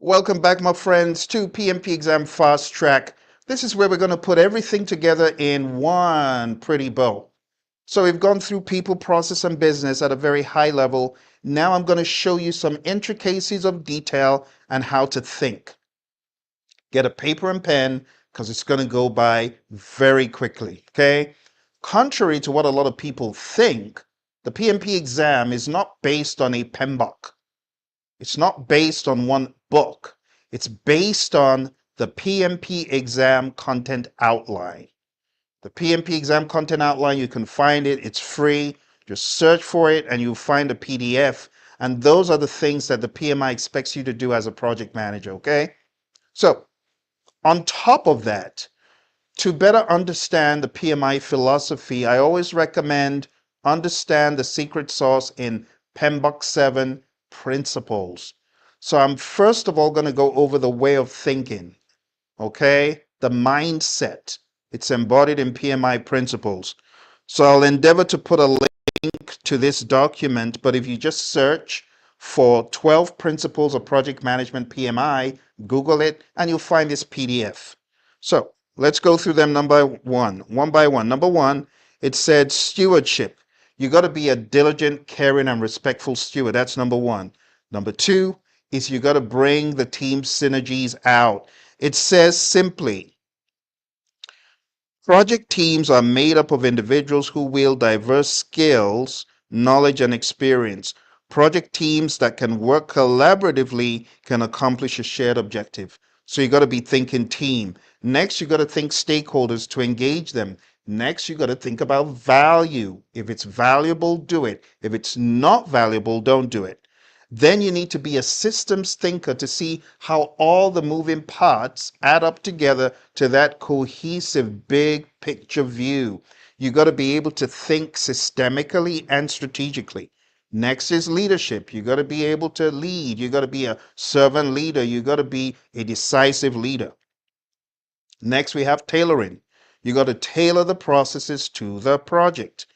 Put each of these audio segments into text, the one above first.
Welcome back, my friends, to PMP Exam Fast Track. This is where we're going to put everything together in one pretty bow. So we've gone through people, process, and business at a very high level. Now I'm going to show you some intricacies of detail and how to think. Get a paper and pen because it's going to go by very quickly, okay? Contrary to what a lot of people think, the PMP exam is not based on a PMBOK. It's not based on one book. It's based on the PMP exam content outline. The PMP exam content outline, you can find it. It's free. Just search for it and you'll find a PDF. And those are the things that the PMI expects you to do as a project manager, okay? So on top of that, to better understand the PMI philosophy, I always recommend understand the secret sauce in PMBOK 7 principles. So I'm first of all going to go over the way of thinking, okay? The mindset. It's embodied in PMI principles. So I'll endeavor to put a link to this document, but if you just search for 12 principles of project management PMI, Google it, and you'll find this PDF. So let's go through them one by one. Number one, it said stewardship. You got to be a diligent, caring, and respectful steward. That's number one. Number two is you got to bring the team synergies out. It says simply, project teams are made up of individuals who wield diverse skills, knowledge, and experience. Project teams that can work collaboratively can accomplish a shared objective. So you got to be thinking team. Next, you got to think stakeholders to engage them. Next, you got to think about value. If it's valuable, do it. If it's not valuable, don't do it. Then you need to be a systems thinker to see how all the moving parts add up together to that cohesive big picture view. You got to be able to think systemically and strategically. Next is leadership. You got to be able to lead. You got to be a servant leader. You got to be a decisive leader. Next, we have tailoring. You got to tailor the processes to the project.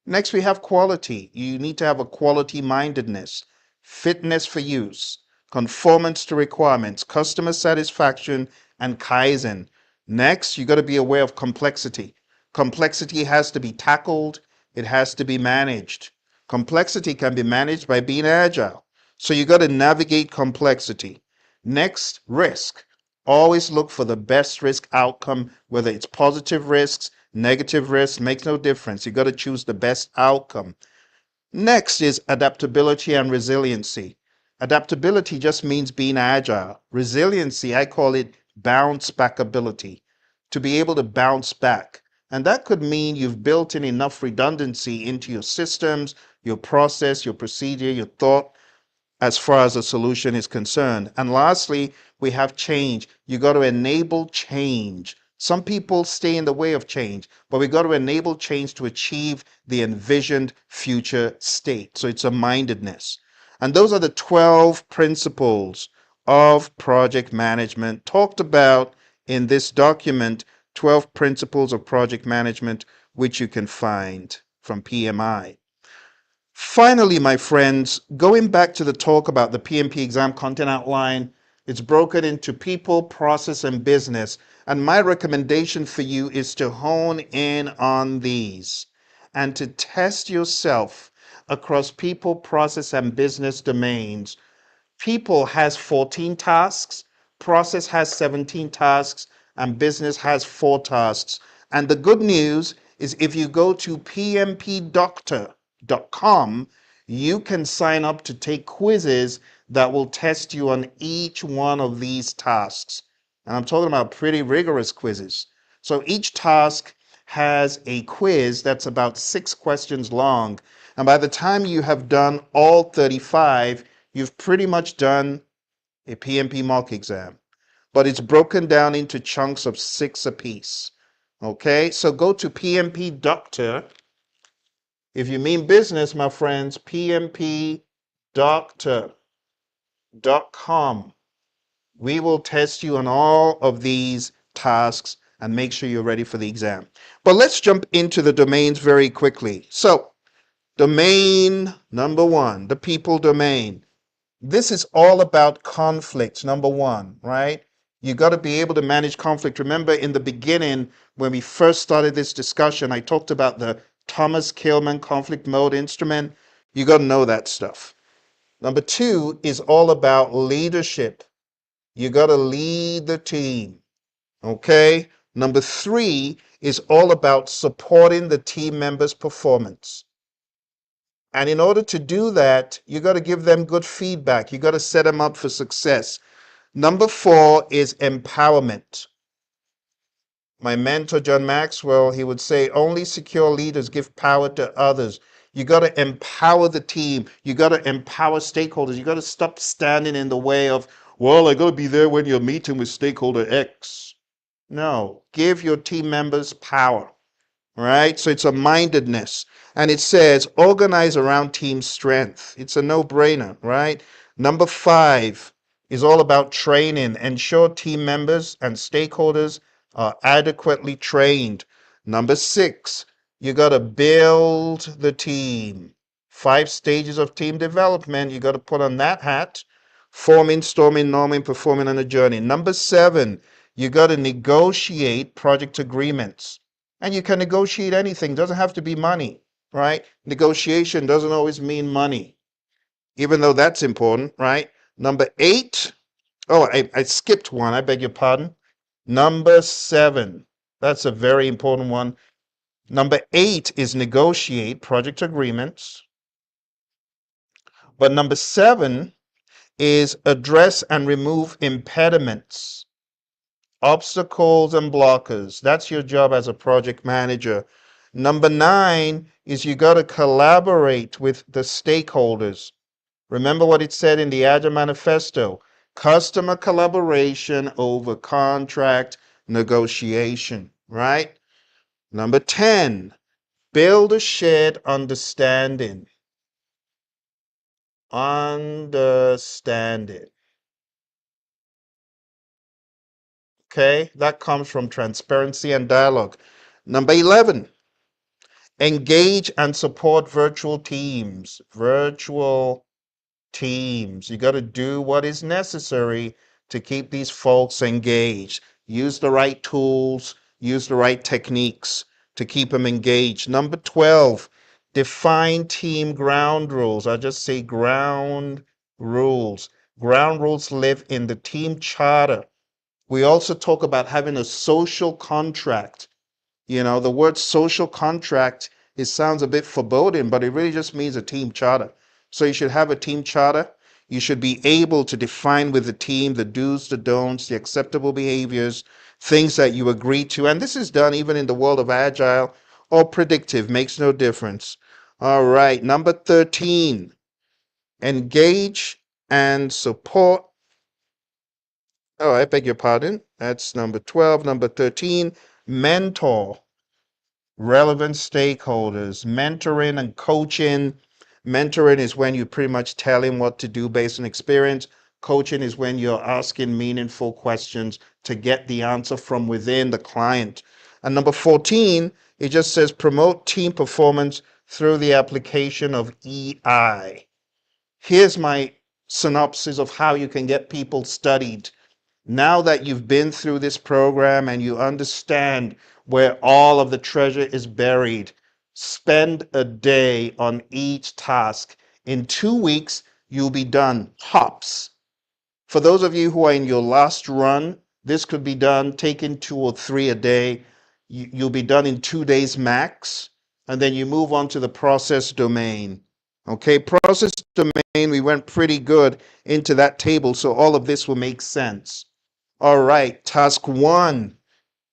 Next, we have quality. You need to have a quality mindedness, fitness for use, conformance to requirements, customer satisfaction, and Kaizen. Next, you got to be aware of complexity. Complexity has to be tackled. It has to be managed. Complexity can be managed by being agile. So you got to navigate complexity. Next, risk. Always look for the best risk outcome, whether it's positive risks, negative risks, makes no difference. You got to choose the best outcome. Next is adaptability and resiliency. Adaptability just means being agile. Resiliency, I call it bounce back ability, to be able to bounce back. And that could mean you've built in enough redundancy into your systems, your process, your procedure, your thought, as far as a solution is concerned. And lastly, we have change. You got to enable change. Some people stay in the way of change, but we got to enable change to achieve the envisioned future state. So it's a mindedness. And those are the 12 principles of project management talked about in this document, 12 principles of project management, which you can find from PMI. Finally, my friends, going back to the talk about the PMP exam content outline, it's broken into people, process, and business. And my recommendation for you is to hone in on these and to test yourself across people, process, and business domains. People has 14 tasks, process has 17 tasks, and business has 4 tasks. And the good news is if you go to pmpdoctor.com, you can sign up to take quizzes that will test you on each one of these tasks. And I'm talking about pretty rigorous quizzes. So each task has a quiz that's about 6 questions long. And by the time you have done all 35, you've pretty much done a PMP mock exam. But it's broken down into chunks of 6 apiece. Okay, so go to PMP Doctor. If you mean business, my friends, pmpdoctor.com. We will test you on all of these tasks and make sure you're ready for the exam. But let's jump into the domains very quickly. So, domain number 1, the people domain. This is all about conflict, number one, right? You got to be able to manage conflict. Remember in the beginning, when we first started this discussion, I talked about the Thomas Kilmann conflict mode instrument. You got to know that stuff. Number two is all about leadership. You got to lead the team. Okay. Number three is all about supporting the team members' performance. And in order to do that, you got to give them good feedback. You got to set them up for success. Number four is empowerment. My mentor, John Maxwell, he would say only secure leaders give power to others. You got to empower the team. You got to empower stakeholders. You got to stop standing in the way of, well, I got to be there when you're meeting with stakeholder X. No, give your team members power. Right? So it's a mindedness. And it says organize around team strength. It's a no-brainer, right? Number five is all about training. Ensure team members and stakeholders are adequately trained. Number six, you got to build the team. 5 stages of team development. You got to put on that hat. Forming, storming, norming, performing on a journey. Number seven, you got to negotiate project agreements. And you can negotiate anything. It doesn't have to be money, right? Negotiation doesn't always mean money, even though that's important, right? Number eight, oh, I skipped one. I beg your pardon. Number seven, that's a very important one. Number eight is negotiate project agreements. But number seven is address and remove impediments, obstacles and blockers. That's your job as a project manager. Number nine is you got to collaborate with the stakeholders. Remember what it said in the Agile Manifesto, customer collaboration over contract negotiation, right? Number 10, build a shared understanding. Understanding. Okay, that comes from transparency and dialogue. Number 11, engage and support virtual teams. Virtual teams. You got to do what is necessary to keep these folks engaged. Use the right tools, use the right techniques to keep them engaged. Number 12, define team ground rules. I just say ground rules. Ground rules live in the team charter. We also talk about having a social contract. You know, the word social contract, it sounds a bit foreboding, but it really just means a team charter. So you should have a team charter. You should be able to define with the team the do's, the don'ts, the acceptable behaviors, things that you agree to. And this is done even in the world of agile or predictive, makes no difference. All right, number 13, engage and support. Oh, I beg your pardon. That's number 12. Number 13, mentor relevant stakeholders. Mentoring and coaching. Mentoring is when you pretty much tell him what to do based on experience. Coaching is when you're asking meaningful questions to get the answer from within the client. And number 14, it just says promote team performance through the application of EI. Here's my synopsis of how you can get people studied. Now that you've been through this program and you understand where all of the treasure is buried, spend a day on each task. In 2 weeks, you'll be done. Hops. For those of you who are in your last run, this could be done, taking 2 or 3 a day. You'll be done in 2 days max, and then you move on to the process domain. Okay, process domain, we went pretty good into that table, so all of this will make sense. All right, task one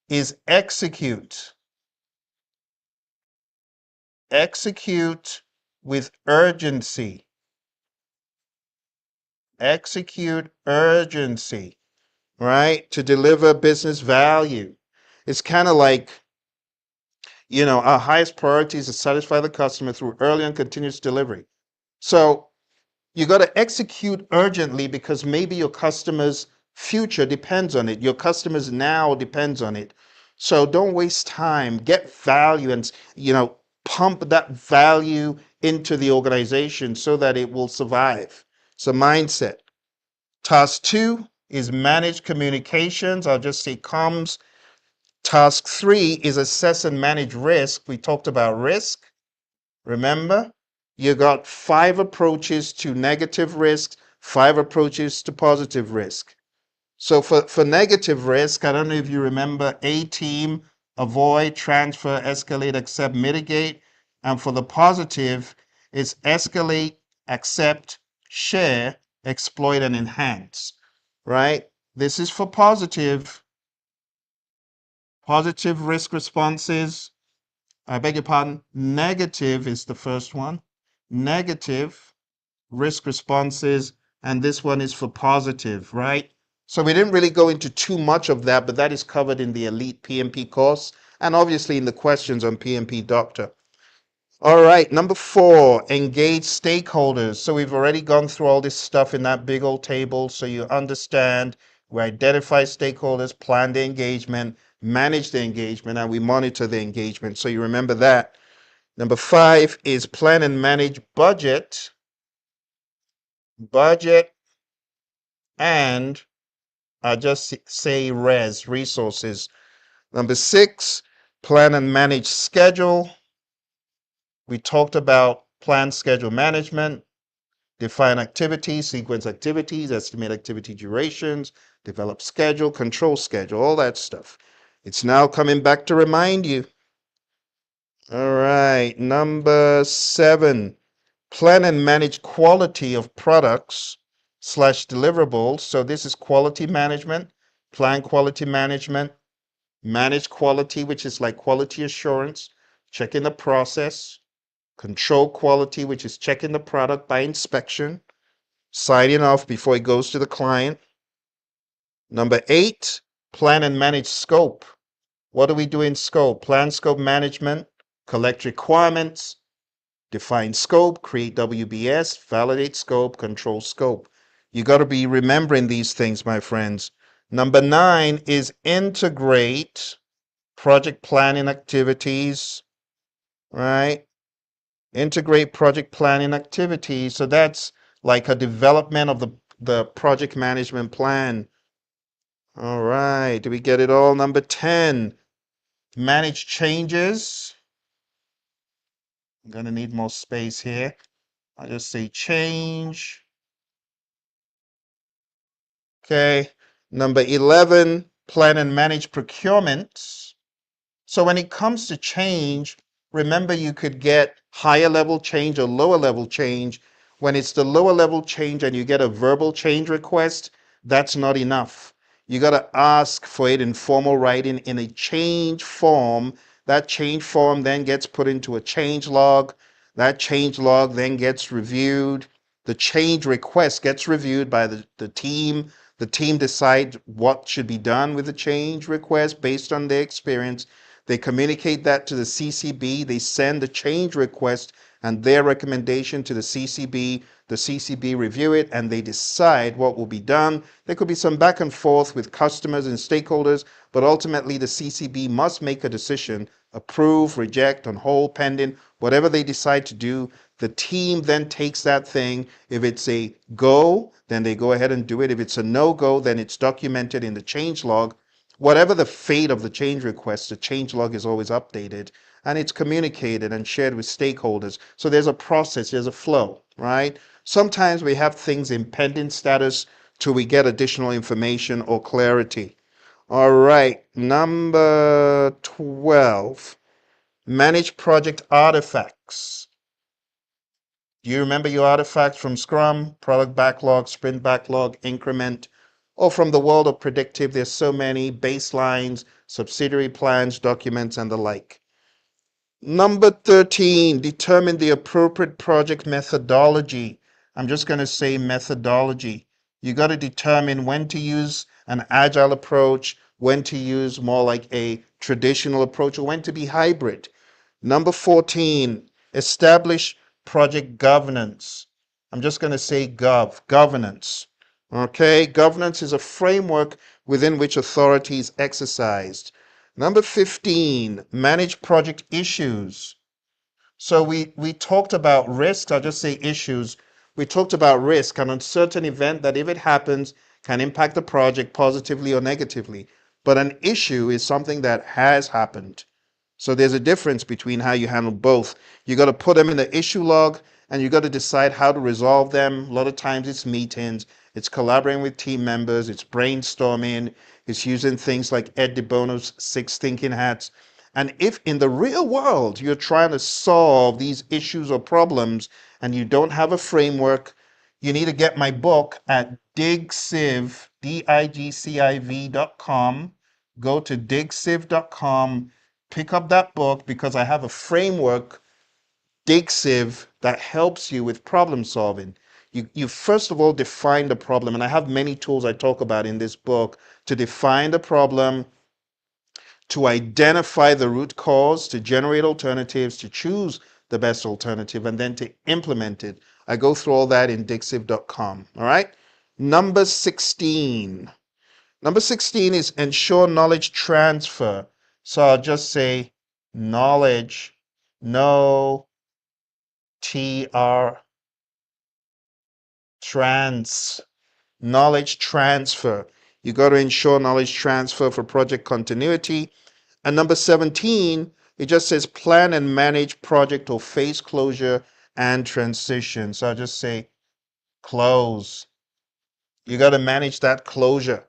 is execute. Execute with urgency. Execute urgency, right? To deliver business value. It's kind of like, our highest priority is to satisfy the customer through early and continuous delivery. So you got to execute urgently because maybe your customer's future depends on it. Your customer's now depends on it. So don't waste time. Get value and, pump that value into the organization so that it will survive, It's a mindset. Task 2 is manage communications. I'll just say comms. Task 3 is assess and manage risk. We talked about risk. Remember, you got 5 approaches to negative risk, 5 approaches to positive risk. So for negative risk, I don't know if you remember A team, avoid, transfer, escalate, accept, mitigate. And for the positive, it's escalate, accept, share, exploit, and enhance, right? This is for positive. Positive risk responses. I beg your pardon. Negative is the first one. Negative risk responses, and this one is for positive, right? So we didn't really go into too much of that, but that is covered in the Elite PMP course and obviously in the questions on PMP Doctor. All right, number 4, engage stakeholders. So we've already gone through all this stuff in that big old table, so you understand. We identify stakeholders, plan the engagement, manage the engagement, and we monitor the engagement. So you remember that. Number 5 is plan and manage budget. Budget and I just say resources. Number 6, plan and manage schedule. We talked about plan schedule management, define activities, sequence activities, estimate activity durations, develop schedule, control schedule, all that stuff. It's now coming back to remind you. All right, number 7, plan and manage quality of products / deliverables. So this is quality management, plan quality management, manage quality, which is like quality assurance, checking the process, control quality, which is checking the product by inspection, signing off before it goes to the client. Number 8, plan and manage scope. What do we do in scope? Plan scope management, collect requirements, define scope, create WBS, validate scope, control scope. You got to be remembering these things, my friends. Number 9 is integrate project planning activities, right? Integrate project planning activities. So that's like a development of the project management plan. All right, do we get it all? Number 10, manage changes. I'm going to need more space here. I'll just say change. Okay. Number 11, plan and manage procurement. So when it comes to change, remember you could get higher level change or lower level change. When it's the lower level change and you get a verbal change request, that's not enough. You got to ask for it in formal writing in a change form. That change form then gets put into a change log. That change log then gets reviewed. The change request gets reviewed by the team. The team decides what should be done with the change request based on their experience. They communicate that to the CCB. They send the change request and their recommendation to the CCB. The CCB review it and they decide what will be done. There could be some back and forth with customers and stakeholders, but ultimately the CCB must make a decision, approve, reject, on hold, pending, whatever they decide to do. The team then takes that thing. If it's a go, then they go ahead and do it. If it's a no-go, then it's documented in the change log. Whatever the fate of the change request, the change log is always updated and it's communicated and shared with stakeholders. So there's a process, there's a flow, right? Sometimes we have things in pending status till we get additional information or clarity. All right, number 12, manage project artifacts. Do you remember your artifacts from Scrum, product backlog, sprint backlog, increment, or from the world of predictive? There's so many baselines, subsidiary plans, documents, and the like. Number 13, determine the appropriate project methodology. I'm just going to say methodology. You got to determine when to use an agile approach, when to use more like a traditional approach, or when to be hybrid. Number 14, establish project governance. I'm just going to say governance. Okay, governance is a framework within which authority is exercised. Number 15, manage project issues. So we talked about risks, I'll just say issues. We talked about risk, an uncertain event that if it happens can impact the project positively or negatively. But an issue is something that has happened. So there's a difference between how you handle both. You got to put them in the issue log and you got to decide how to resolve them. A lot of times it's meetings, it's collaborating with team members, it's brainstorming, it's using things like Ed DeBono's 6 thinking hats. And if in the real world you're trying to solve these issues or problems and you don't have a framework, you need to get my book at digciv, digciv.com. Go to digciv.com, pick up that book because I have a framework, DigCiv, that helps you with problem solving. You first of all define the problem, and I have many tools I talk about in this book to define the problem, to identify the root cause, to generate alternatives, to choose the best alternative, and then to implement it. I go through all that in digciv.com. All right. Number 16. Number 16 is ensure knowledge transfer. So I'll just say knowledge, no TR, knowledge transfer. You got to ensure knowledge transfer for project continuity. And number 17, it just says plan and manage project or phase closure and transition. So I'll just say close. You got to manage that closure.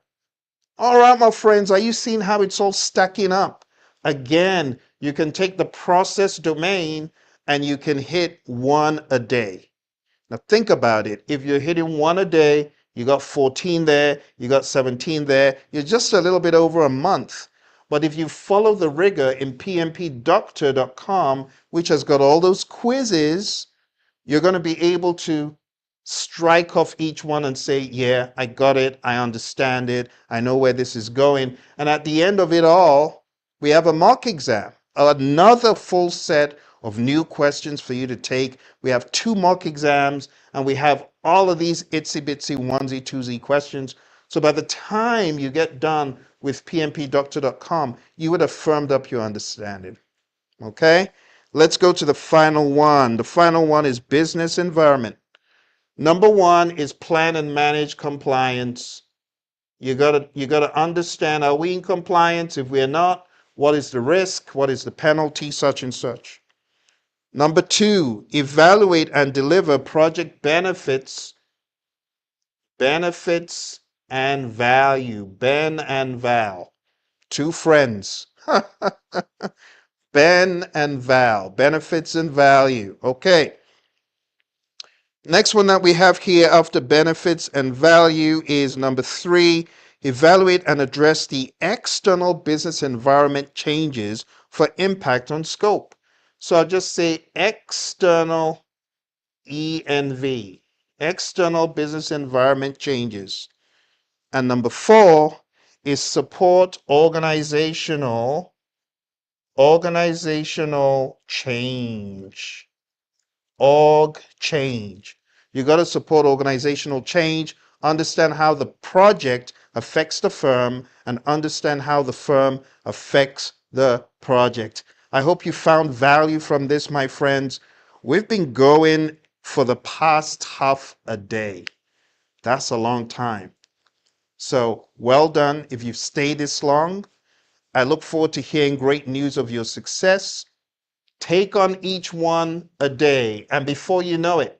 All right, my friends, are you seeing how it's all stacking up? Again, you can take the process domain and you can hit one a day. Now think about it. If you're hitting one a day, you got 14 there, you got 17 there, you're just a little bit over a month. But if you follow the rigor in pmpdoctor.com, which has got all those quizzes, you're going to be able to strike off each one and say, yeah, I got it, I understand it, I know where this is going. And at the end of it all, we have a mock exam, another full set of new questions for you to take. We have 2 mock exams, and we have all of these itsy bitsy onesie twosie questions. So by the time you get done with pmpdoctor.com, you would have firmed up your understanding. Okay? Let's go to the final one. The final one is business environment. Number 1 is plan and manage compliance. You gotta understand, are we in compliance? If we're not, what is the risk? What is the penalty? Such and such. Number 2, evaluate and deliver project benefits and value. Ben and Val, 2 friends. Ben and Val, benefits and value. Okay. Next one that we have here after benefits and value is number 3, evaluate and address the external business environment changes for impact on scope. So I'll just say external ENV, external business environment changes. And number 4 is support organizational change. Org change. You got to support organizational change, understand how the project affects the firm, and understand how the firm affects the project. I hope you found value from this, my friends. We've been going for the past half a day. That's a long time. So well done if you've stayed this long. I look forward to hearing great news of your success. Take on each one a day, and before you know it,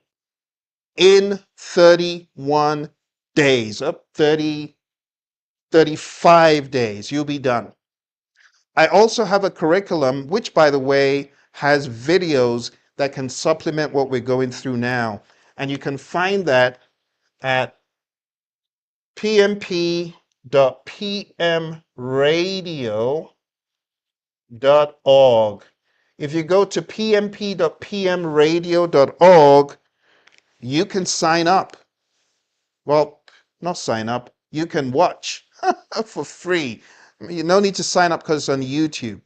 in 31 days, up 30, 35 days, you'll be done. I also have a curriculum, which, by the way, has videos that can supplement what we're going through now. And you can find that at pmp.pmradio.org. If you go to pmp.pmradio.org, you can sign up. Well, not sign up. You can watch for free. You no need to sign up because it's on YouTube.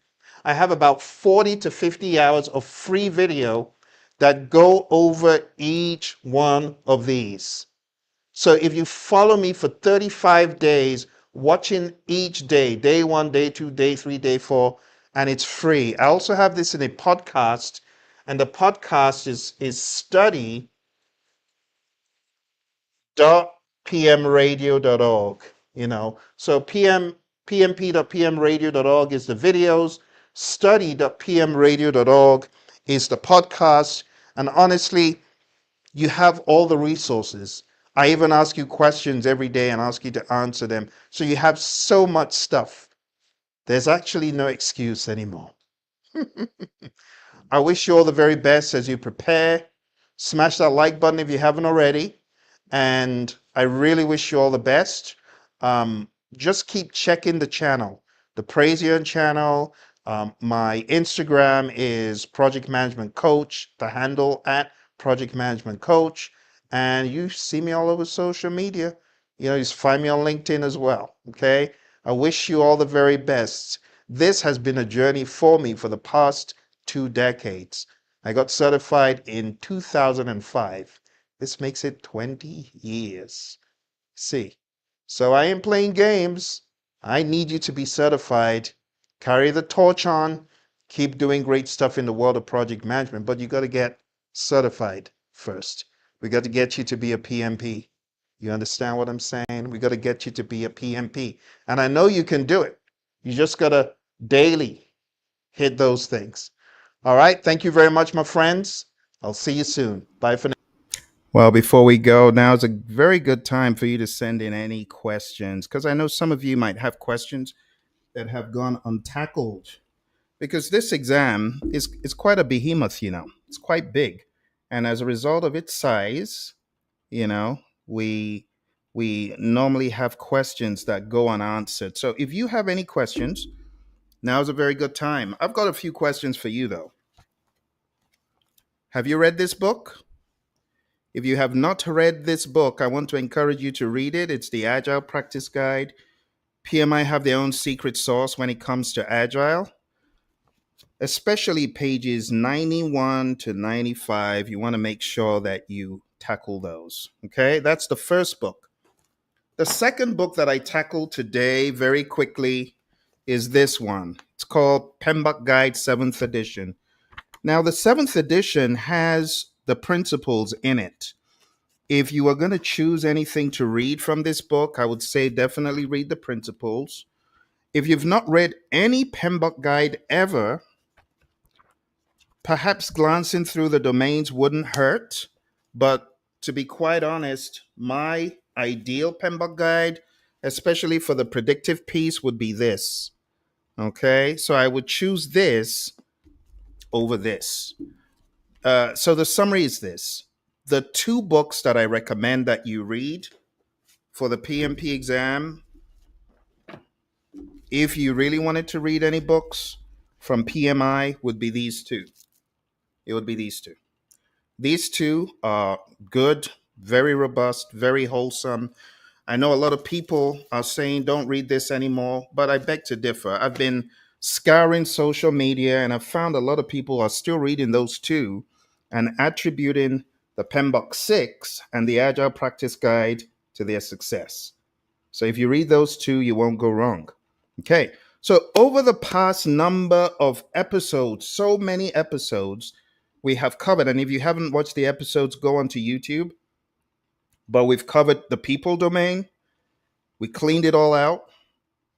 I have about 40 to 50 hours of free video that go over each one of these. So if you follow me for 35 days, watching each day, day 1, day 2, day 3, day 4, and it's free. I also have this in a podcast, and the podcast is study dot pmradio.org. So pmp.pmradio.org is the videos, study.pmradio.org is the podcast, and honestly, you have all the resources. I even ask you questions every day and ask you to answer them. So you have so much stuff. There's actually no excuse anymore. I wish you all the very best as you prepare. Smash that like button if you haven't already. And I really wish you all the best. Just keep checking the channel, the Praizion channel. My Instagram is Project Management Coach, the handle at Project Management Coach. And you see me all over social media. Just find me on LinkedIn as well. Okay. I wish you all the very best. This has been a journey for me for the past 2 decades. I got certified in 2005. This makes it 20 years. See, so I ain't playing games. I need you to be certified. Carry the torch on. Keep doing great stuff in the world of project management, but you got to get certified first. We got to get you to be a PMP. You understand what I'm saying? We got to get you to be a PMP. And I know you can do it. You just got to daily hit those things. All right. Thank you very much, my friends. I'll see you soon. Bye for now. Well, before we go, now is a very good time for you to send in any questions because I know some of you might have questions that have gone untackled because this exam is quite a behemoth. It's quite big. And as a result of its size, you know, we we normally have questions that go unanswered. So if you have any questions, now is a very good time. I've got a few questions for you though. Have you read this book? If you have not read this book, I want to encourage you to read it. It's the Agile Practice Guide. PMI have their own secret sauce when it comes to Agile, especially pages 91 to 95. You want to make sure that you tackle those. Okay, that's the first book. The second book that I tackled today very quickly is this one. It's called PMBOK Guide 7th edition. Now, the 7th edition has the principles in it. If you are going to choose anything to read from this book, I would say definitely read the principles. If you've not read any PMBOK guide ever, perhaps glancing through the domains wouldn't hurt. But to be quite honest, my ideal PMBOK guide, especially for the predictive piece, would be this. Okay, so I would choose this over this. So the summary is this. The two books that I recommend that you read for the PMP exam, if you really wanted to read any books from PMI, would be these two. It would be these two. These two are good, very robust, very wholesome. I know a lot of people are saying don't read this anymore, but I beg to differ. I've been scouring social media and I've found a lot of people are still reading those two and attributing the PMBOK 6 and the Agile Practice Guide to their success. So if you read those two, you won't go wrong. Okay. So over the past number of episodes, so many episodes we have covered. And if you haven't watched the episodes, go onto YouTube. But we've covered the people domain. We cleaned it all out.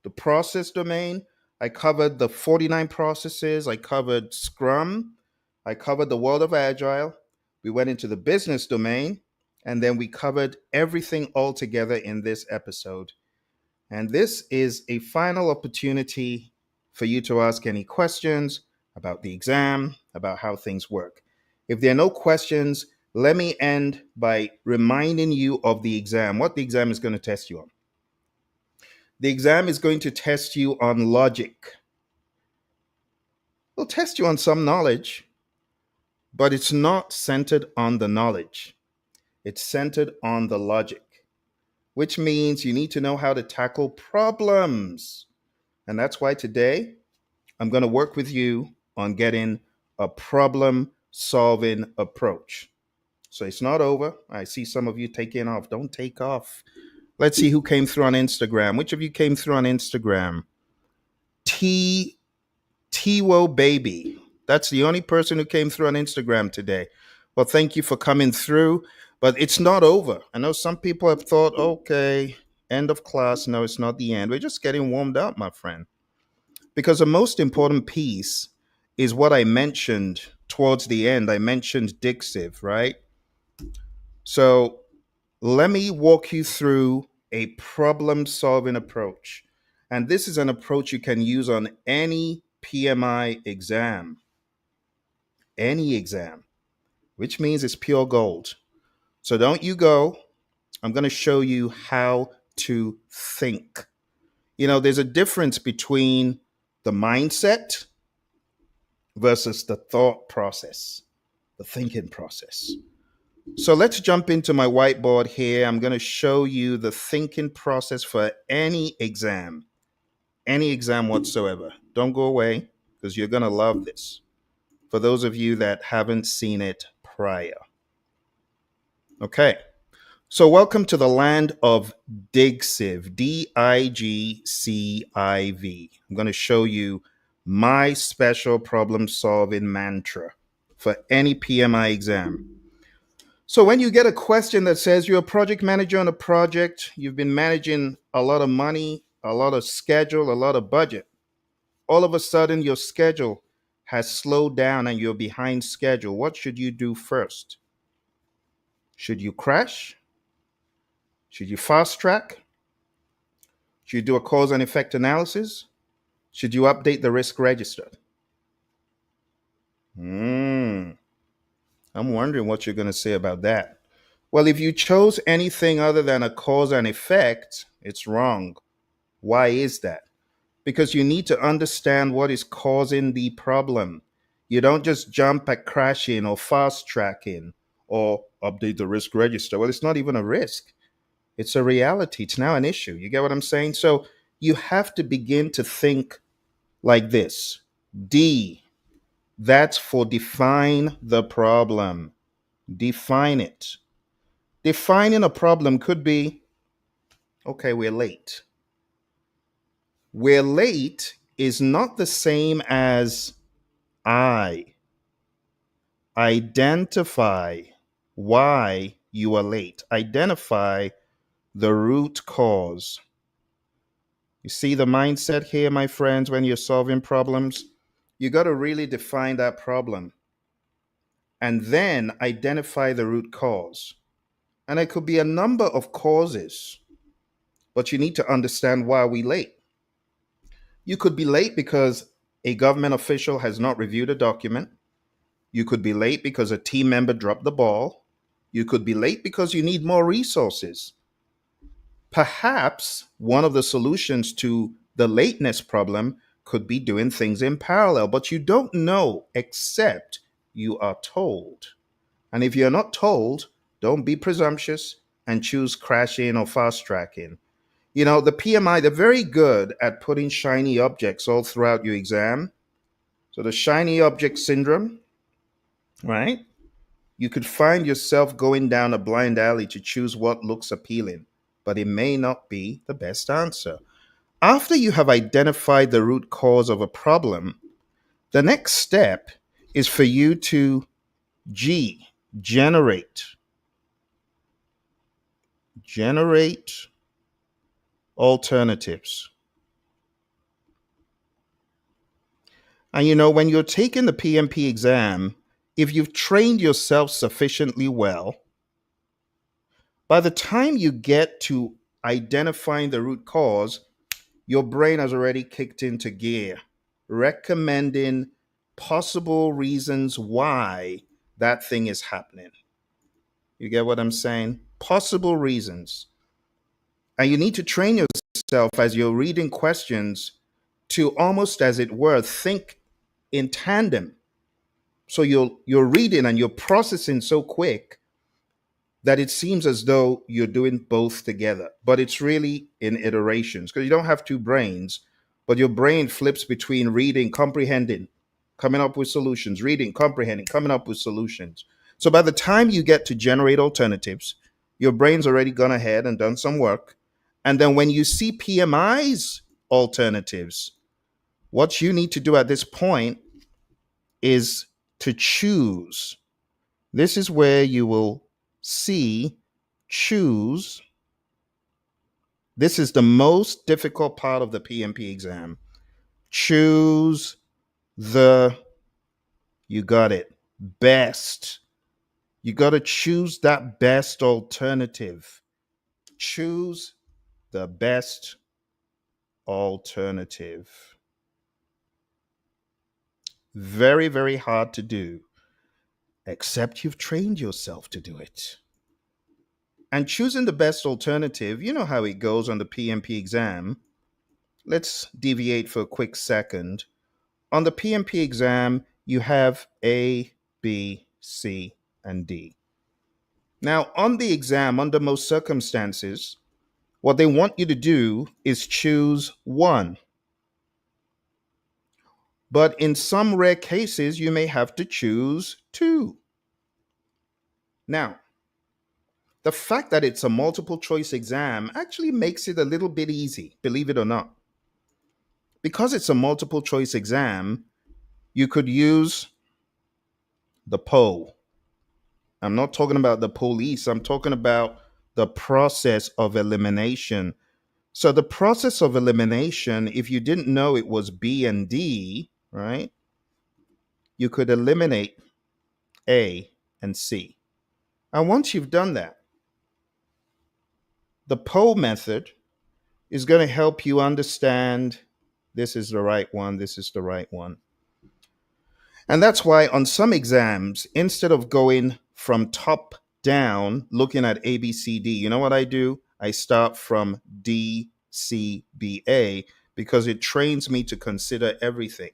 The process domain. I covered the 49 processes. I covered Scrum. I covered the world of Agile. We went into the business domain. And then we covered everything all together in this episode. And this is a final opportunity for you to ask any questions about the exam, about how things work. If there are no questions, let me end by reminding you of the exam, what the exam is going to test you on. The exam is going to test you on logic. It'll test you on some knowledge, but it's not centered on the knowledge. It's centered on the logic, which means you need to know how to tackle problems. And that's why today I'm going to work with you on getting a problem solving approach. So it's not over. I see some of you taking off. Don't take off. Let's see who came through on Instagram. Which of you came through on Instagram? T-Wo Baby. That's the only person who came through on Instagram today. Well, thank you for coming through. But it's not over. I know some people have thought, okay, end of class. No, it's not the end. We're just getting warmed up, my friend. Because the most important piece is what I mentioned towards the end. I mentioned Dixiv, right? So let me walk you through a problem solving approach. And this is an approach you can use on any PMI exam, any exam, which means it's pure gold. So don't you go. I'm going to show you how to think. There's a difference between the mindset versus the thought process, the thinking process. So let's jump into my whiteboard here. I'm going to show you the thinking process for any exam whatsoever. Don't go away because you're going to love this. For those of you that haven't seen it prior. Okay. So welcome to the land of Digciv, Digciv. I'm going to show you my special problem solving mantra for any PMI exam. So when you get a question that says you're a project manager on a project, you've been managing a lot of money, a lot of schedule, a lot of budget, all of a sudden your schedule has slowed down and you're behind schedule. What should you do first? Should you crash? Should you fast track? Should you do a cause and effect analysis? Should you update the risk register? I'm wondering what you're going to say about that. Well, if you chose anything other than a cause and effect, it's wrong. Why is that? Because you need to understand what is causing the problem. You don't just jump at crashing or fast tracking or update the risk register. Well, it's not even a risk, it's a reality. It's now an issue. You get what I'm saying? So you have to begin to think like this. D, that's for define the problem. Define it. Defining a problem could be okay, we're late. We're late is not the same as I. Identify why you are late. Identify the root cause. You see the mindset here, my friends, when you're solving problems? You got to really define that problem and then identify the root cause. And it could be a number of causes, but you need to understand why we're late. You could be late because a government official has not reviewed a document. You could be late because a team member dropped the ball. You could be late because you need more resources. Perhaps one of the solutions to the lateness problem could be doing things in parallel, but you don't know except you are told. And if you're not told, don't be presumptuous and choose crashing or fast tracking. The PMI, they're very good at putting shiny objects all throughout your exam. So the shiny object syndrome, right? You could find yourself going down a blind alley to choose what looks appealing, but it may not be the best answer. After you have identified the root cause of a problem, the next step is for you to G, generate alternatives. And when you're taking the PMP exam, if you've trained yourself sufficiently well, by the time you get to identifying the root cause, your brain has already kicked into gear, recommending possible reasons why that thing is happening. You get what I'm saying? Possible reasons. And you need to train yourself as you're reading questions to almost, as it were, think in tandem. So you're reading and you're processing so quick that it seems as though you're doing both together, but it's really in iterations because you don't have two brains, but your brain flips between reading, comprehending, coming up with solutions, reading, comprehending, coming up with solutions. So by the time you get to generate alternatives, your brain's already gone ahead and done some work. And then when you see PMI's alternatives, what you need to do at this point is to choose. This is where you will C, choose. This is the most difficult part of the PMP exam. Choose the, you got it, best. You got to choose that best alternative. Choose the best alternative. Very, very hard to do, except you've trained yourself to do it. And choosing the best alternative, you know how it goes on the PMP exam. Let's deviate for a quick second. On the PMP exam, you have A, B, C, and D. Now, on the exam, under most circumstances, what they want you to do is choose one. But in some rare cases, you may have to choose two. Now, the fact that it's a multiple choice exam actually makes it a little bit easy, believe it or not. Because it's a multiple choice exam, you could use the poll. I'm not talking about the police, I'm talking about the process of elimination. So, the process of elimination, if you didn't know it was B and D, right, you could eliminate A and C. And once you've done that, the poll method is going to help you understand this is the right one, this is the right one. And that's why on some exams, instead of going from top down, looking at A, B, C, D, you know what I do? I start from D, C, B, A, because it trains me to consider everything.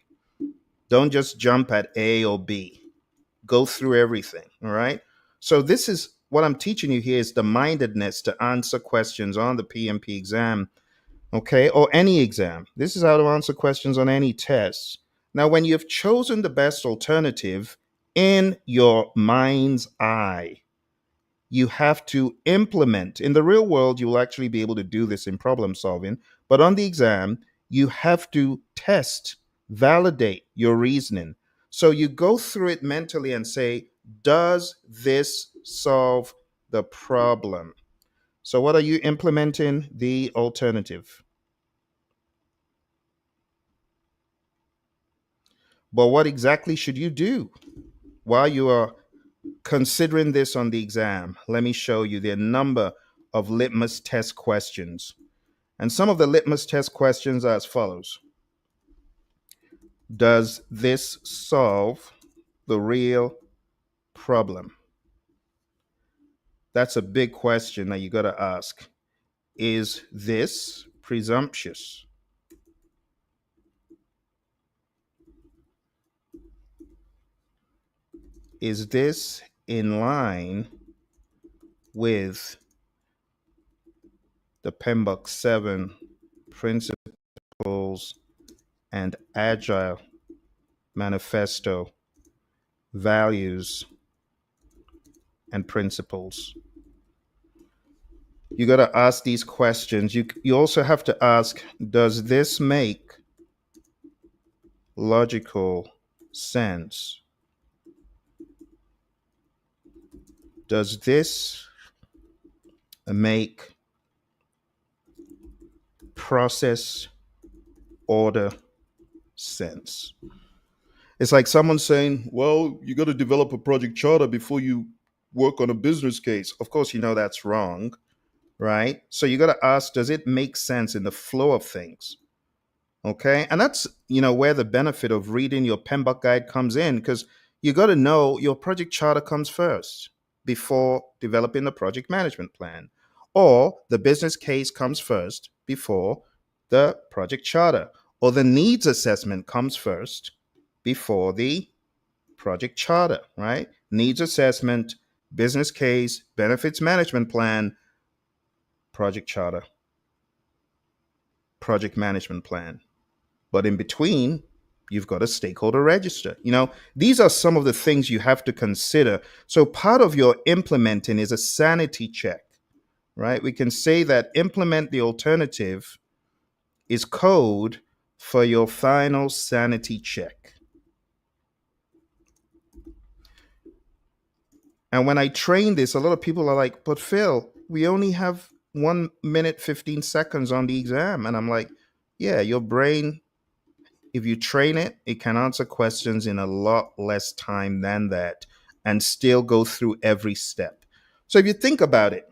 Don't just jump at A or B. Go through everything. All right. So this is what I'm teaching you here is the mindedness to answer questions on the PMP exam, okay, or any exam. This is how to answer questions on any test. Now, when you've chosen the best alternative in your mind's eye, you have to implement. In the real world, you will actually be able to do this in problem solving, but on the exam, you have to test, validate your reasoning. So you go through it mentally and say, does this solve the problem? So, what are you implementing? The alternative. But what exactly should you do while you are considering this on the exam? Let me show you the number of litmus test questions. And some of the litmus test questions are as follows. Does this solve the real problem? That's a big question that you got to ask. Is this presumptuous? Is this in line with the PMBOK 7 principles and Agile manifesto values and principles? You got to ask these questions. You also have to ask, does this make logical sense? Does this make process order sense? It's like someone saying, well, you got to develop a project charter before you work on a business case. Of course, you know that's wrong, right? So you got to ask, does it make sense in the flow of things? Okay. And that's, where the benefit of reading your PMBOK guide comes in, because you got to know your project charter comes first before developing the project management plan, or the business case comes first before the project charter, or the needs assessment comes first before the project charter, right? Needs assessment, business case, benefits management plan, project charter, project management plan. But in between, you've got a stakeholder register. These are some of the things you have to consider. So part of your implementing is a sanity check, right? We can say that implement the alternative is code for your final sanity check. And when I train this, a lot of people are like, but Phil, we only have 1 minute, 15 seconds on the exam. And I'm like, yeah, your brain, if you train it, it can answer questions in a lot less time than that and still go through every step. So if you think about it,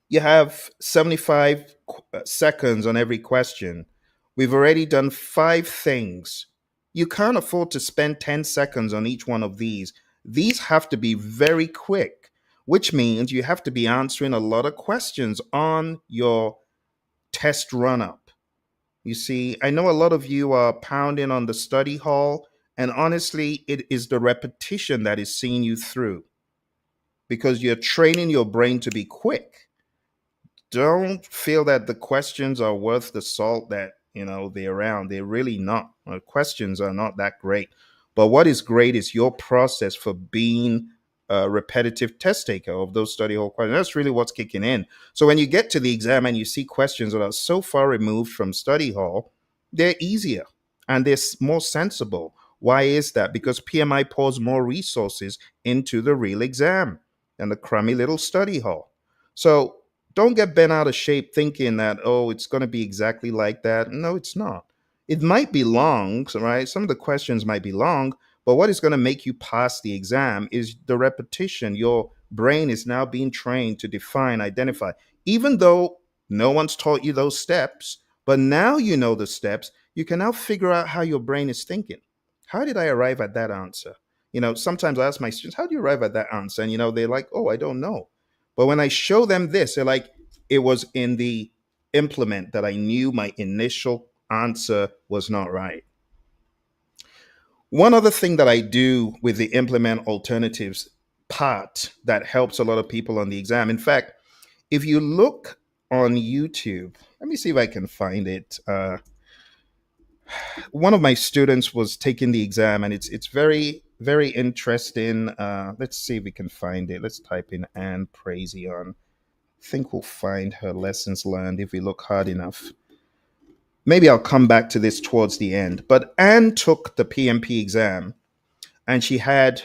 you have 75 seconds on every question. We've already done five things. You can't afford to spend 10 seconds on each one of these. These have to be very quick, which means you have to be answering a lot of questions on your test run up. You see, I know a lot of you are pounding on the study hall, and honestly, it is the repetition that is seeing you through because you're training your brain to be quick. Don't feel that the questions are worth the salt that they're around. They're really not. Questions are not that great, but what is great is your process for being a repetitive test taker of those study hall questions. That's really what's kicking in. So when you get to the exam and you see questions that are so far removed from study hall, they're easier and they're more sensible. Why is that? Because PMI pours more resources into the real exam and the crummy little study hall. So don't get bent out of shape thinking that, oh, it's going to be exactly like that. No, it's not. It might be long, right? Some of the questions might be long, but what is going to make you pass the exam is the repetition. Your brain is now being trained to define, identify, even though no one's taught you those steps, but now you know the steps, you can now figure out how your brain is thinking. How did I arrive at that answer? Sometimes I ask my students, how do you arrive at that answer? And, they're like, oh, I don't know. But when I show them this, they're like, it was in the implement that I knew my initial answer was not right. One other thing that I do with the implement alternatives part that helps a lot of people on the exam. In fact, if you look on YouTube, let me see if I can find it. One of my students was taking the exam, and it's very very interesting. Let's see if we can find it. Let's type in Anne Praizion. Think we'll find her lessons learned if we look hard enough. Maybe I'll come back to this towards the end. But Anne took the PMP exam and she had,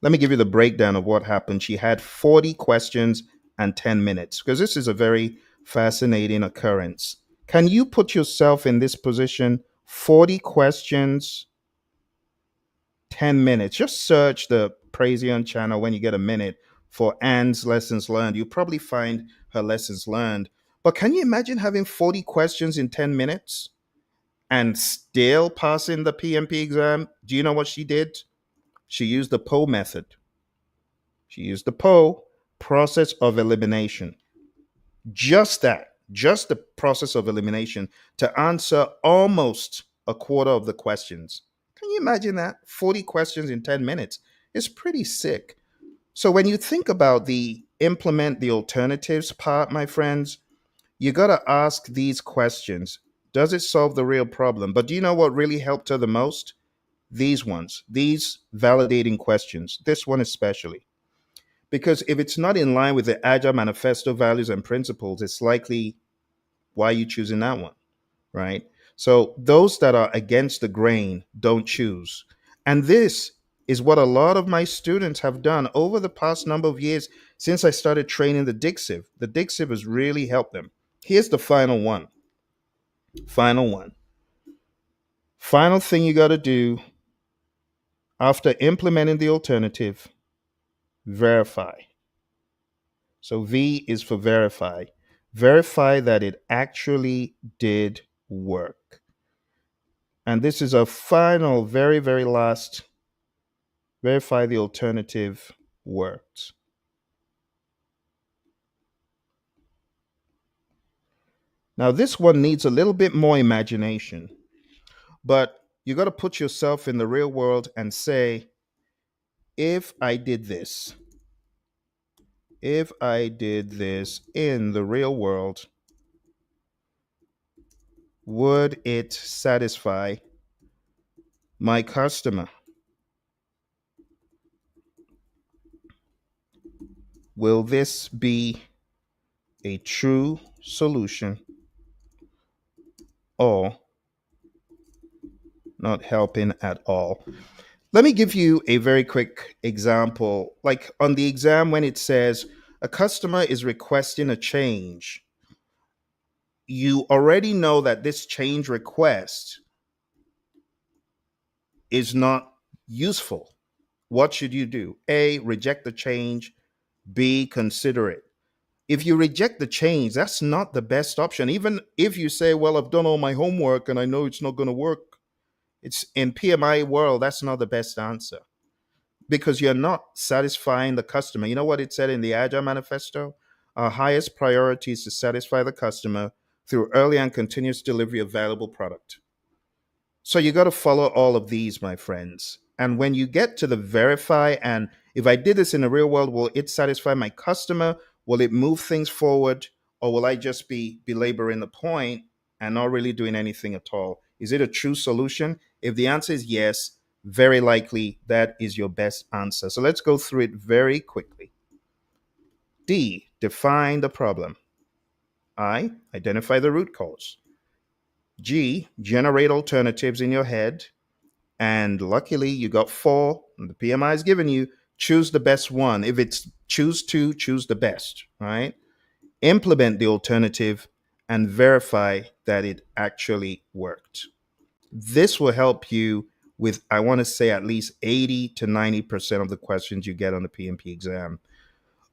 let me give you the breakdown of what happened. She had 40 questions and 10 minutes because this is a very fascinating occurrence. Can you put yourself in this position? 40 questions, 10 minutes. Just search the Praizion channel when you get a minute for Anne's lessons learned. You'll probably find her lessons learned. But can you imagine having 40 questions in 10 minutes and still passing the PMP exam? Do you know what she did? She used the PO method. She used the PO, process of elimination. Just that, just the process of elimination to answer almost a quarter of the questions. Can you imagine that? 40 questions in 10 minutes. It's pretty sick. So when you think about the implement the alternatives part, my friends, you got to ask these questions. Does it solve the real problem? But do you know what really helped her the most? These ones, these validating questions, this one especially. Because if it's not in line with the Agile Manifesto values and principles, it's likely why are you choosing that one, right? So those that are against the grain don't choose. And this is what a lot of my students have done over the past number of years since I started training the Dixiv. The Dixiv has really helped them. Here's the final one. Final one. Final thing you got to do after implementing the alternative, verify. So V is for verify. Verify that it actually did work. And this is a final, very, very last, verify the alternative worked. Now, this one needs a little bit more imagination, but you got to put yourself in the real world and say, if I did this, if I did this in the real world, would it satisfy my customer? Will this be a true solution or not helping at all? Let me give you a very quick example. Like on the exam, when it says a customer is requesting a change, you already know that this change request is not useful. What should you do? A, reject the change. B, consider it. If you reject the change, that's not the best option. Even if you say, well, I've done all my homework and I know it's not going to work, it's in PMI world, that's not the best answer because you're not satisfying the customer. You know what it said in the Agile Manifesto? Our highest priority is to satisfy the customer through early and continuous delivery of valuable product. So you got to follow all of these, my friends. And when you get to the verify, and if I did this in the real world, will it satisfy my customer? Will it move things forward? Or will I just be belaboring the point and not really doing anything at all? Is it a true solution? If the answer is yes, very likely that is your best answer. So let's go through it very quickly. D, define the problem. I, identify the root cause. G, generate alternatives in your head. And luckily you got four, and the PMI is giving you, choose the best one. If it's choose two, choose the best, right? Implement the alternative and verify that it actually worked. This will help you with, I want to say, at least 80 to 90% of the questions you get on the PMP exam.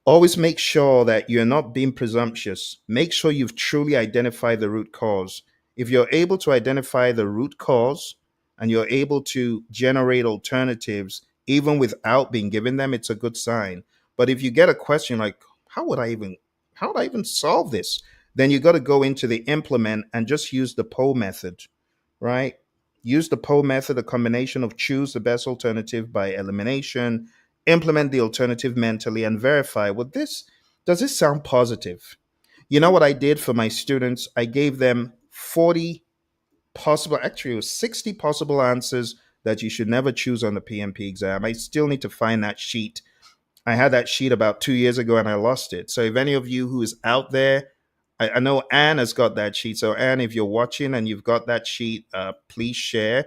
Always make sure that you're not being presumptuous. Make sure you've truly identified the root cause. If you're able to identify the root cause and you're able to generate alternatives even without being given them, it's a good sign. But if you get a question like, how would I even solve this? Then you got to go into the implement and just use the PO method, right? Use the PO method, a combination of choose the best alternative by elimination, implement the alternative mentally, and verify, well, this does this sound positive? You know what I did for my students? I gave them 40 possible, actually it was 60 possible answers that you should never choose on the PMP exam. I still need to find that sheet. I had that sheet about 2 years ago and I lost it. So if any of you who is out there, I know Anne has got that sheet. So Anne, if you're watching and you've got that sheet, please share.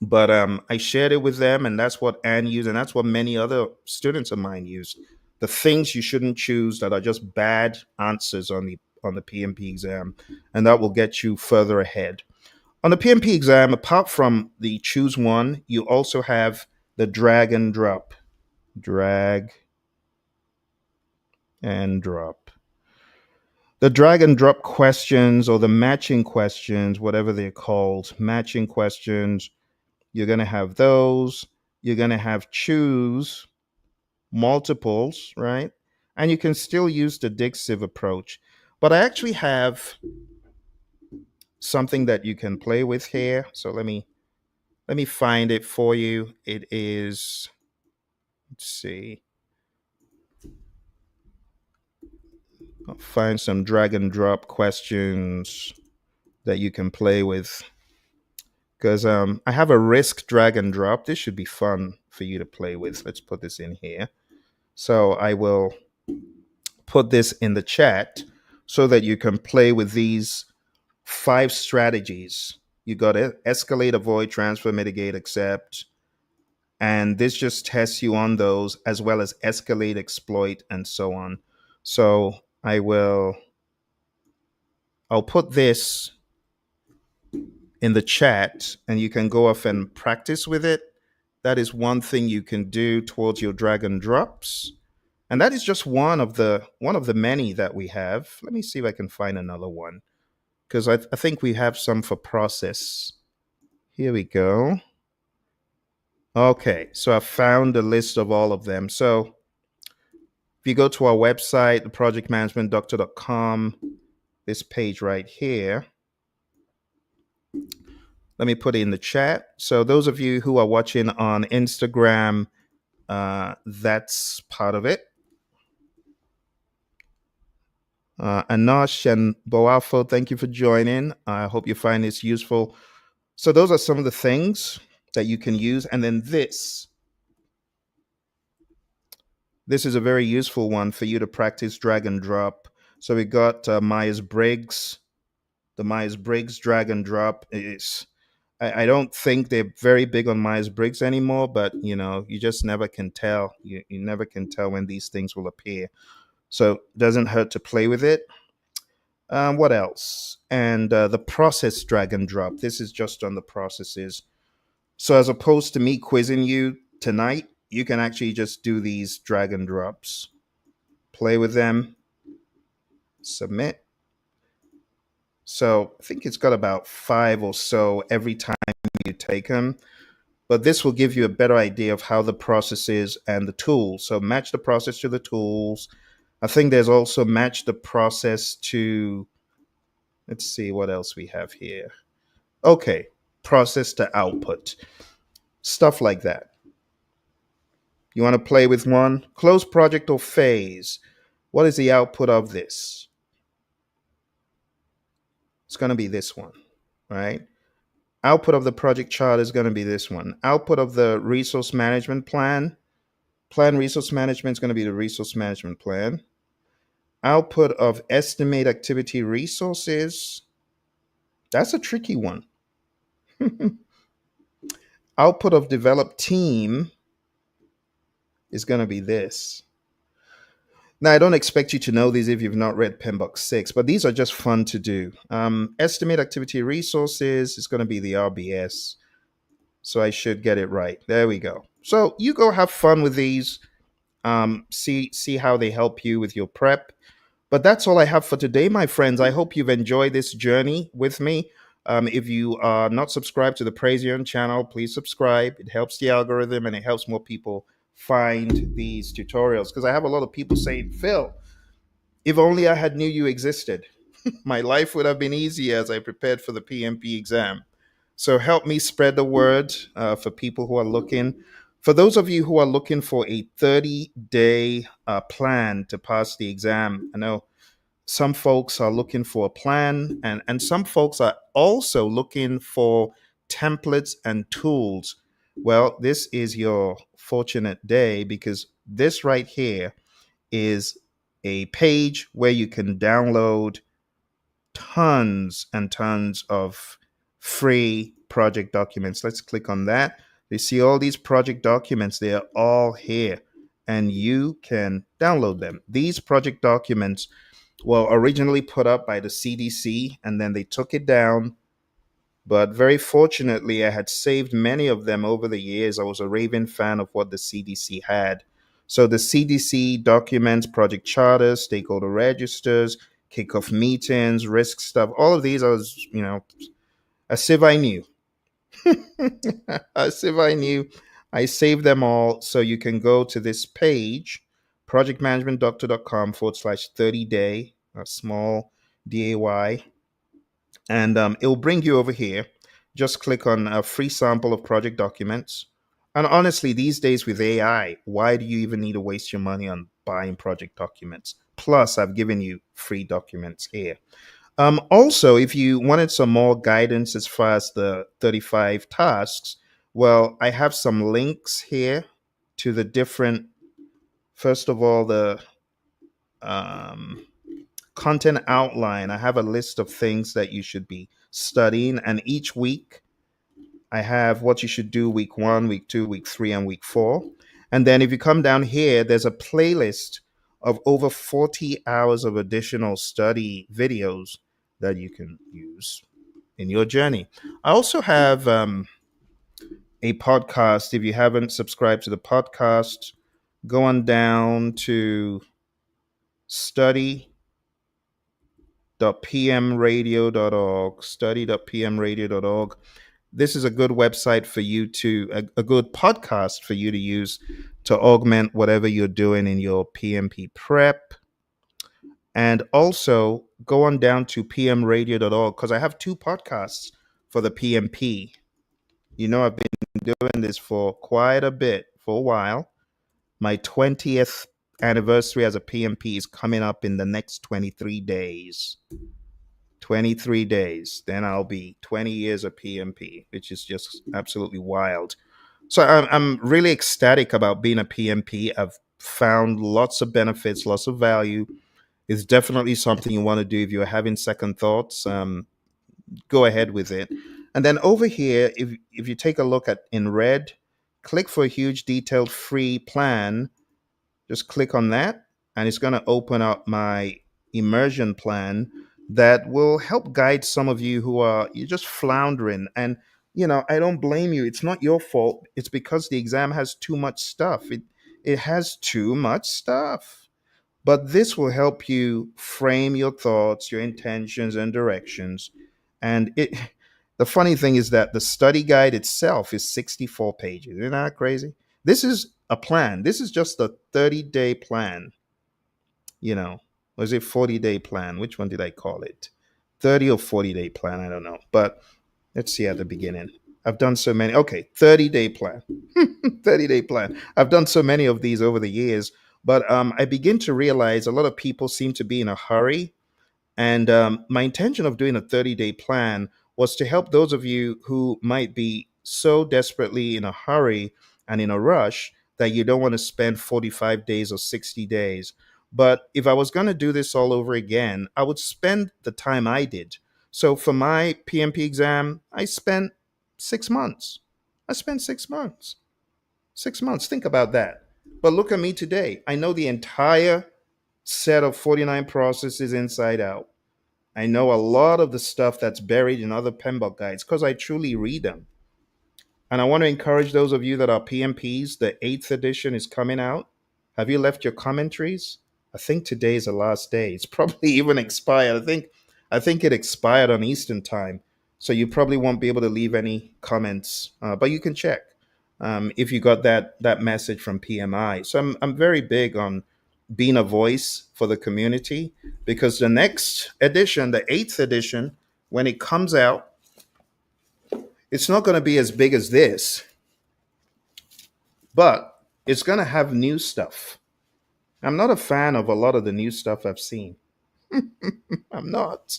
But I shared it with them, and that's what Anne used, and that's what many other students of mine used. The things you shouldn't choose that are just bad answers on the PMP exam, and that will get you further ahead. On the PMP exam, apart from the choose one, you also have the drag and drop. Drag and drop. The drag and drop questions or the matching questions, whatever they're called, matching questions, you're going to have those. You're going to have choose multiples, right? And you can still use the Dixiv approach. But I actually have something that you can play with here. So let me find it for you. It is, let's see. I'll find some drag and drop questions that you can play with. Because I have a risk drag and drop. This should be fun for you to play with. Let's put this in here. So I will put this in the chat so that you can play with these 5 strategies. You got to escalate, avoid, transfer, mitigate, accept. And this just tests you on those as well as escalate, exploit, and so on. So I'll put this in the chat and you can go off and practice with it. That is one thing you can do towards your drag and drops. And that is just one of the many that we have. Let me see if I can find another one because I think we have some for process. Here we go. Okay, so I found a list of all of them. So if you go to our website, theprojectmanagementdoctor.com, this page right here, let me put it in the chat. So those of you who are watching on Instagram, that's part of it. Anash and Boafo, thank you for joining. I hope you find this useful. So those are some of the things that you can use. And then this is a very useful one for you to practice drag and drop. So we got Myers-Briggs. The Myers-Briggs drag and drop is I don't think they're very big on Myers Briggs anymore, but you just never can tell. You never can tell when these things will appear. So it doesn't hurt to play with it. What else? And the process drag and drop. This is just on the processes. So as opposed to me quizzing you tonight, you can actually just do these drag and drops. Play with them, submit. So I think it's got about five or so every time you take them. But this will give you a better idea of how the process is and the tools. So match the process to the tools. I think there's also match the process to, let's see what else we have here. Okay, process to output, stuff like that. You want to play with one? Close project or phase. What is the output of this? It's going to be this one, right? Output of the project chart is going to be this one. Output of the resource management plan resource management is going to be the resource management plan. Output of estimate activity resources. That's a tricky one. Output of developed team is going to be this. Now, I don't expect you to know these if you've not read PMBOK 6, but these are just fun to do. Estimate activity resources is going to be the RBS. So I should get it right. There we go. So you go have fun with these. See how they help you with your prep. But that's all I have for today, my friends. I hope you've enjoyed this journey with me. If you are not subscribed to the Praizion channel, please subscribe. It helps the algorithm and it helps more people find these tutorials. Because I have a lot of people saying, Phil, if only I had knew you existed, my life would have been easier as I prepared for the PMP exam. So help me spread the word for people who are looking. For those of you who are looking for a 30-day plan to pass the exam, I know some folks are looking for a plan, and some folks are also looking for templates and tools. Well, this is your fortunate day because this right here is a page where you can download tons and tons of free project documents. Let's click on that. You see all these project documents, they are all here and you can download them. These project documents were originally put up by the CDC and then they took it down. But very fortunately, I had saved many of them over the years. I was a raving fan of what the CDC had. So the CDC documents, project charters, stakeholder registers, kickoff meetings, risk stuff, all of these I was, as if I knew. As if I knew. I saved them all. So you can go to this page, projectmanagementdoctor.com/, 30-day, a small DAY, and it'll bring you over here. Just click on a free sample of project documents. And honestly, these days with AI, why do you even need to waste your money on buying project documents? Plus, I've given you free documents here. Also, if you wanted some more guidance as far as the 35 tasks, well, I have some links here to the different, first of all, the um, content outline. I have a list of things that you should be studying, and each week I have what you should do week 1, week 2, week 3, and week 4. And then if you come down here, there's a playlist of over 40 hours of additional study videos that you can use in your journey. I also have a podcast. If you haven't subscribed to the podcast, go on down to study.pmradio.org. This is a good website for you a good podcast for you to use to augment whatever you're doing in your PMP prep. And also go on down to pmradio.org because I have two podcasts for the PMP. I've been doing this for quite a bit, for a while. My 20th anniversary as a PMP is coming up in the next 23 days. 23 days. Then I'll be 20 years of PMP, which is just absolutely wild. So I'm really ecstatic about being a PMP. I've found lots of benefits, lots of value. It's definitely something you want to do if you're having second thoughts. Go ahead with it. And then over here, if you take a look at in red, click for a huge detailed free plan. Just click on that, and it's going to open up my immersion plan that will help guide some of you who are you're just floundering. And I don't blame you. It's not your fault. It's because the exam has too much stuff. It has too much stuff. But this will help you frame your thoughts, your intentions, and directions. And the funny thing is that the study guide itself is 64 pages. Isn't that crazy? This is a plan. This is just a 30-day plan. Was it 40-day plan? Which one did I call it? 30 or 40-day plan? I don't know. But let's see at the beginning. I've done so many. Okay, 30-day plan. 30-day plan. I've done so many of these over the years, but I begin to realize a lot of people seem to be in a hurry, and my intention of doing a 30-day plan was to help those of you who might be so desperately in a hurry and in a rush that you don't want to spend 45 days or 60 days. But if I was going to do this all over again, I would spend the time I did. So for my PMP exam, I spent 6 months. I spent 6 months. 6 months. Think about that. But look at me today. I know the entire set of 49 processes inside out. I know a lot of the stuff that's buried in other PMBOK guides because I truly read them. And I want to encourage those of you that are PMPs, the eighth edition is coming out. Have you left your commentaries? I think today is the last day. It's probably even expired. I think it expired on Eastern time. So you probably won't be able to leave any comments, but you can check if you got that message from PMI. So I'm very big on being a voice for the community because the next edition, the eighth edition, when it comes out, it's not going to be as big as this, but it's going to have new stuff. I'm not a fan of a lot of the new stuff I've seen. I'm not.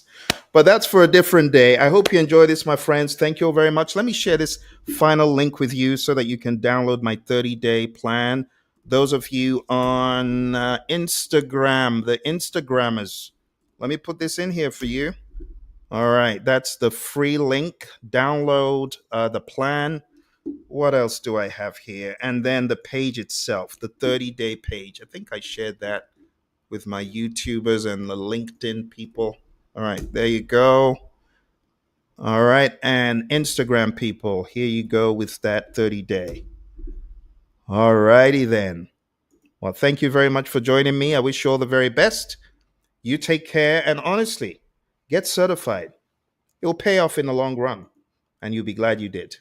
But that's for a different day. I hope you enjoy this, my friends. Thank you all very much. Let me share this final link with you so that you can download my 30-day plan. Those of you on Instagram, the Instagrammers, let me put this in here for you. All right, that's the free link. Download the plan. What else do I have here? And then the page itself, the 30-day page. I think I shared that with my YouTubers and the LinkedIn people. All right, there you go. All right, and Instagram people, here you go with that 30-day. All righty then. Well, thank you very much for joining me. I wish you all the very best. You take care, and honestly, get certified. It'll pay off in the long run, and you'll be glad you did.